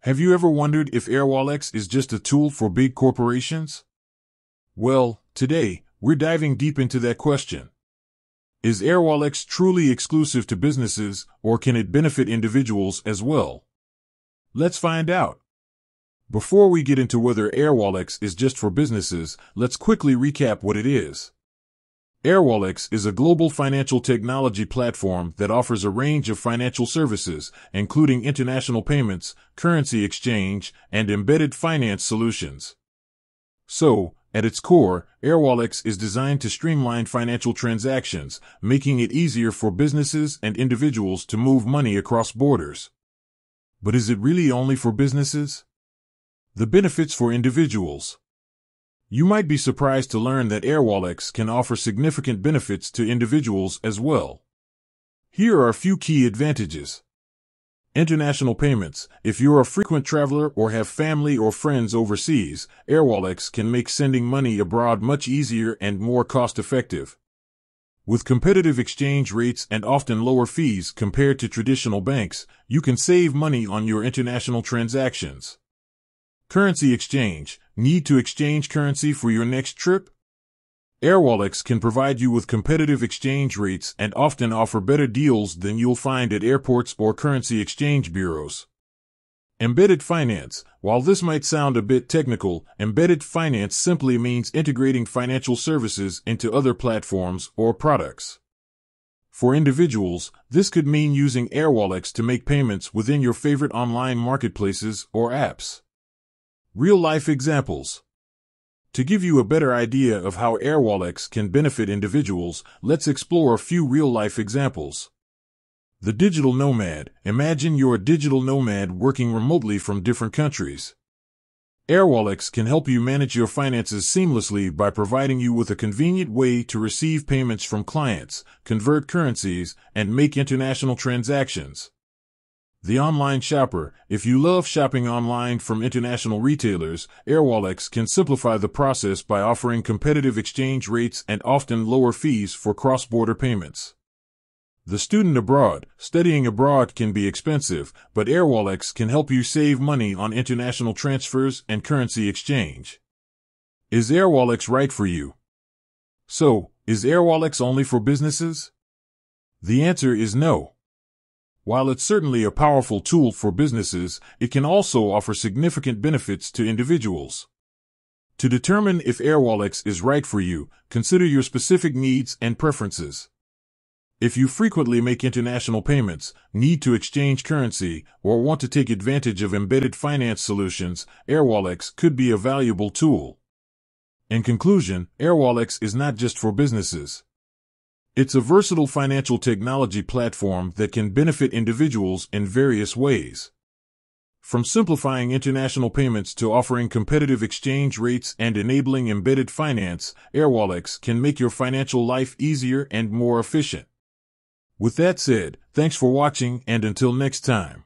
Have you ever wondered if Airwallex is just a tool for big corporations? Well, today, we're diving deep into that question. Is Airwallex truly exclusive to businesses, or can it benefit individuals as well? Let's find out. Before we get into whether Airwallex is just for businesses, let's quickly recap what it is. Airwallex is a global financial technology platform that offers a range of financial services, including international payments, currency exchange, and embedded finance solutions. So, at its core, Airwallex is designed to streamline financial transactions, making it easier for businesses and individuals to move money across borders. But is it really only for businesses? The benefits for individuals. You might be surprised to learn that Airwallex can offer significant benefits to individuals as well. Here are a few key advantages. International payments. If you're a frequent traveler or have family or friends overseas, Airwallex can make sending money abroad much easier and more cost-effective. With competitive exchange rates and often lower fees compared to traditional banks, you can save money on your international transactions. Currency exchange. Need to exchange currency for your next trip? Airwallex can provide you with competitive exchange rates and often offer better deals than you'll find at airports or currency exchange bureaus. Embedded finance. While this might sound a bit technical, embedded finance simply means integrating financial services into other platforms or products. For individuals, this could mean using Airwallex to make payments within your favorite online marketplaces or apps. Real-life examples. To give you a better idea of how Airwallex can benefit individuals, let's explore a few real-life examples. The digital nomad. Imagine you're a digital nomad working remotely from different countries. Airwallex can help you manage your finances seamlessly by providing you with a convenient way to receive payments from clients, convert currencies, and make international transactions. The online shopper. If you love shopping online from international retailers, Airwallex can simplify the process by offering competitive exchange rates and often lower fees for cross-border payments. The student abroad. Studying abroad can be expensive, but Airwallex can help you save money on international transfers and currency exchange. Is Airwallex right for you? So, is Airwallex only for businesses? The answer is no. While it's certainly a powerful tool for businesses, it can also offer significant benefits to individuals. To determine if Airwallex is right for you, consider your specific needs and preferences. If you frequently make international payments, need to exchange currency, or want to take advantage of embedded finance solutions, Airwallex could be a valuable tool. In conclusion, Airwallex is not just for businesses. It's a versatile financial technology platform that can benefit individuals in various ways. From simplifying international payments to offering competitive exchange rates and enabling embedded finance, Airwallex can make your financial life easier and more efficient. With that said, thanks for watching, and until next time.